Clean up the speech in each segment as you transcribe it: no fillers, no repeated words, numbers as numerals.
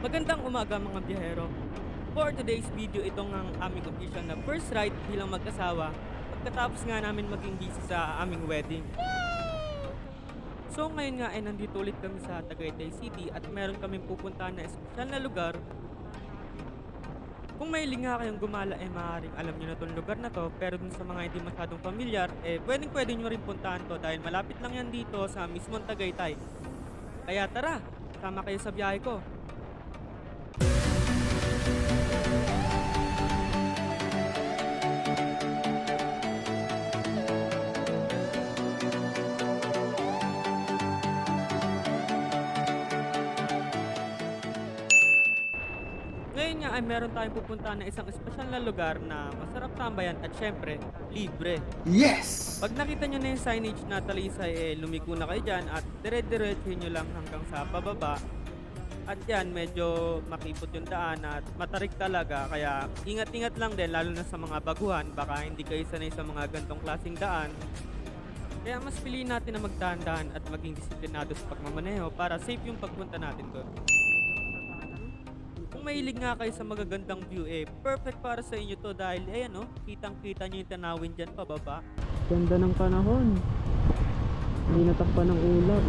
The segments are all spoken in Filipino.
Magandang umaga mga biyahero. For today's video, itong ang aming occasion na first ride bilang mag-asawa pagkatapos nga namin maging busy sa aming wedding. So ngayon nga ay nandito ulit kami sa Tagaytay City at meron kaming pupuntahan na espesyal na lugar. Kung may nga kayong gumala maaaring alam nyo na itong lugar na to, pero dun sa mga hindi masyadong familiar, pwede nyo rin puntahan to dahil malapit lang yan dito sa mismong Tagaytay. Kaya tara, sama kayo sa biyahe ko. Ngayon nga ay meron tayong pupuntahan na isang espesyal na lugar na masarap tambayan at syempre, libre. Yes! Pag nakita nyo na yung signage na Talisay, lumiko na kayo dyan at dire-diretso nyo lang hanggang sa pababa. At yan, medyo makipot yung daan at matarik talaga. Kaya ingat-ingat lang din, lalo na sa mga baguhan. Baka hindi kayo sanay sa mga gantong klaseng daan. Kaya mas piliin natin na magdahan-dahan at maging disiplinado sa pagmamaneho para safe yung pagpunta natin doon. Kung mahilig nga kayo sa magagandang view, perfect para sa inyo to dahil ayan kitang-kita nyo yung tanawin dyan pababa. Ganda ng panahon. Hindi natakpan ng ulap.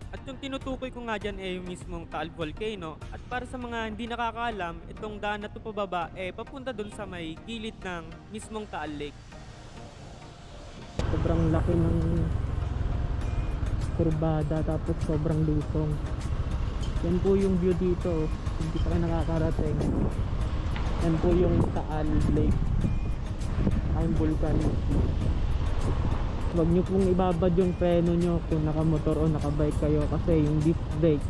At yung tinutukoy ko nga dyan yung mismong Taal Volcano. At para sa mga hindi nakakaalam, itong daan na to pababa papunta dun sa may gilid ng mismong Taal Lake. Sobrang laki ng kurbada tapos sobrang lusong. Yan po yung view dito. Hindi pa kayo nakakarating. Yan po yung Taal Lake. Ay bulkan. Huwag nyo pong ibabad yung preno nyo kung nakamotor o nakabike kayo kasi yung disc brake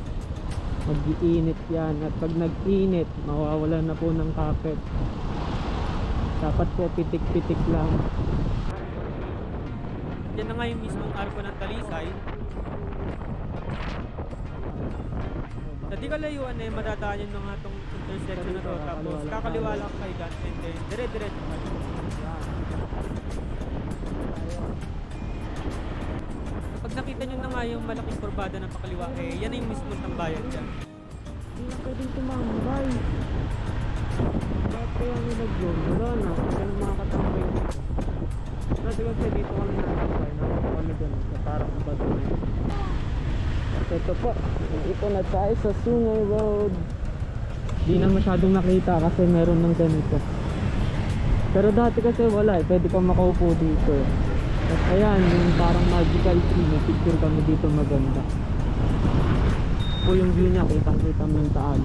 mag-iinit yan at pag nag-init mawawala na po ng kapit. Dapat po pitik-pitik lang. Yan na nga yung mismong arko ng Talisay. Sa di kalayuan madadaanan nyo nga itong intersection na to. Tapos kakaliwa lang kayo dyan and then dire-diretso kayo. Pag nakita nyo na nga yung malaking kurbada ng pakaliwa, yan na yung mismong tambayan dyan. Hindi na pwedeng tumambay. Bakit kaya nilagyon? Wala na. Wala na mga katambay dito. Dati kasi dito kami nakatambay. Nakatambay kami dun sa parang bato na yun. Ito po, ito na tayo sa Sungay Road. Di na masyadong nakita kasi meron ng ganito. Pero dati kasi wala pwede kang makaupo dito. At ayan, yung parang magical tree, may picture kami dito maganda. Po yung view niya, kitang-kita mo yung Taal.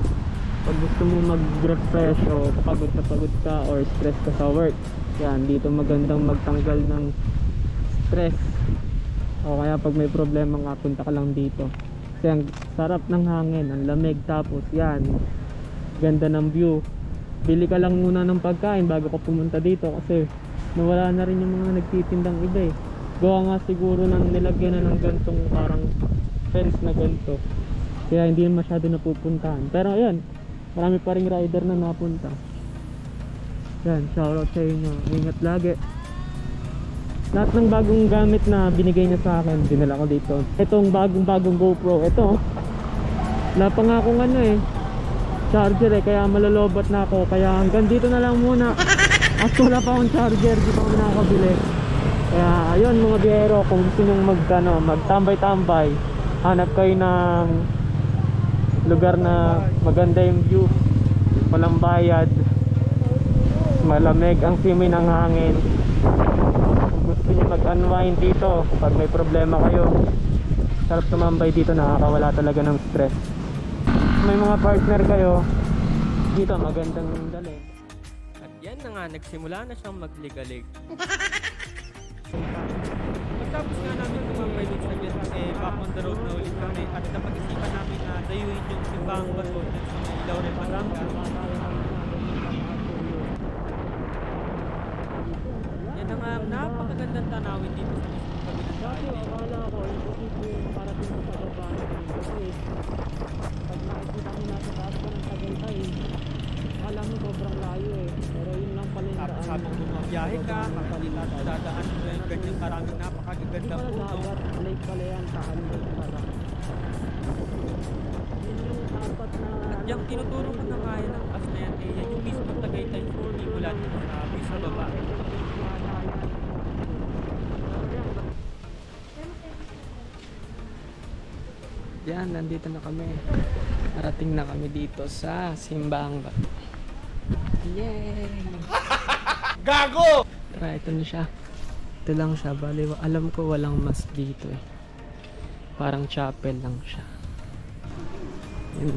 Pag gusto mo mag-refresh o pagod na pagod ka or stress ka sa work, yan, dito magandang magtanggal ng stress. O kaya pag may problema nga, punta ka lang dito. Kasi ang sarap ng hangin, ang lamig, tapos yan, ganda ng view. Bili ka lang muna ng pagkain bago ka pumunta dito kasi nawala na rin yung mga nagtitindang iba gawa nga siguro nang nilagyan na ng gantong parang fence na ganito, kaya hindi masyado napupuntahan. Pero ayan, marami pa ring rider na napunta. Yan, shoutout sa inyo, ingat lagi. Lahat ng bagong gamit na binigay niya sa akin, dinala ko dito. Itong bagong GoPro, ito wala pa nga akong charger kaya malalobat na ako, kaya hanggang dito na lang muna. At wala pa akong charger, di pa ako nakakabili. Kaya ayun mga biyero, kung gusto nyong magtambay-tambay, hanap kayo ng lugar na maganda yung view, walang bayad, malamig ang simoy ng hangin. Kung gusto nyo mag-unwind dito pag may problema kayo, sarap tumambay dito, nakakawala talaga ng stress. May mga partner kayo dito, magandang dali. At yan na nga, nagsimula na siyang magligalig. Pagtapos nga namin tumambay dun sa Gets, back on the road na ulit kami at napag-isipan namin na dayuin yung simbang bato dun sa may Laurel, Batangas. Yan na nga, napakagandang tanawin dito sa mismong kabilang tayo. Akala ko, imposible yung parating ko sa baba kasi pag nakikita ko nasa taas ko ng Tagaytay, akala mo sobrang layo pero yun lang pala yung Tapos daan. habang bumabiyahe ka, makikita at dadaan mo yung ganyan karaming napakaganda Hindi pala puno. dagat, lake pala yan, Taal Lake pala. Yun yung apat Yung tinuturo ko na kaya ng taas na yan, yan yung mismo Tagaytay 4D mula dito sa view sa baba. Yan, nandito na kami. Narating na kami dito sa Simbang Bato. Yay! Gago! Tara, ito na siya. Ito lang siya. Bali, alam ko walang mas dito eh. Parang chapel lang siya. Yan.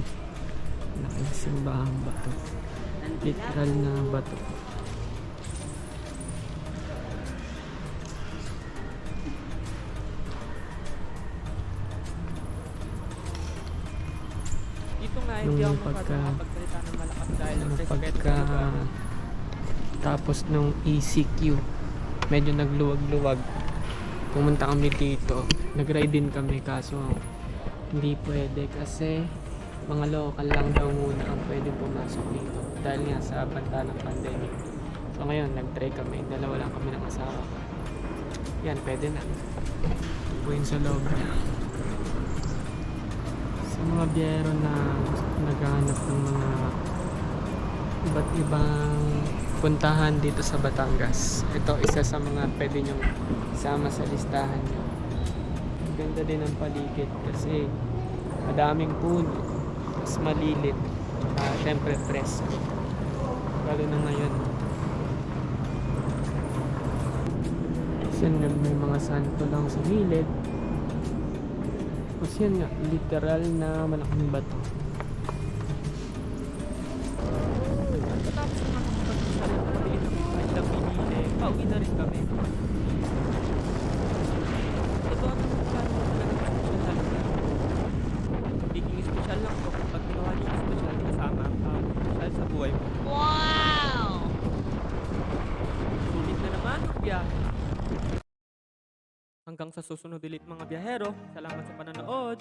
Laking Simbang Bato. Literal na bato. Dito nga, Nung hindi ako pagka- makapagsalita ng malakas dahil ang respeto Pagka tapos nung ECQ, medyo nagluwag-luwag. Pumunta kami dito. Nag-ride din kami kaso hindi pwede kasi mga local lang daw muna ang pwede pumasok dito dahil nga sa banta ng pandemic. So ngayon, nag-try kami. Dalawa lang kami ng asawa ko. Yan, pwede na. Tubuin sa loob niya. Sa mga biyero na naghahanap ng mga iba't ibang puntahan dito sa Batangas. Ito isa sa mga pwede nyong isama sa listahan nyo. Ang ganda din ng paligid kasi madaming puno, mas malilit, syempre presko. Lalo na ngayon. Kasi may mga santo lang sa gilid. Tapos yan nga, literal na malaking bato. Tapos naman ako pagsasalita ng bilis ng kahit lang pinili, pauwi na rin kami. Ito ang magkano talaga special na. Pagiging special lang to kapag ginawa niyo yung special kasama ang special sa buhay mo. Wow! Sulit na naman ang biyahe. Hanggang sa susunod ulit mga biyahero, salamat sa panonood.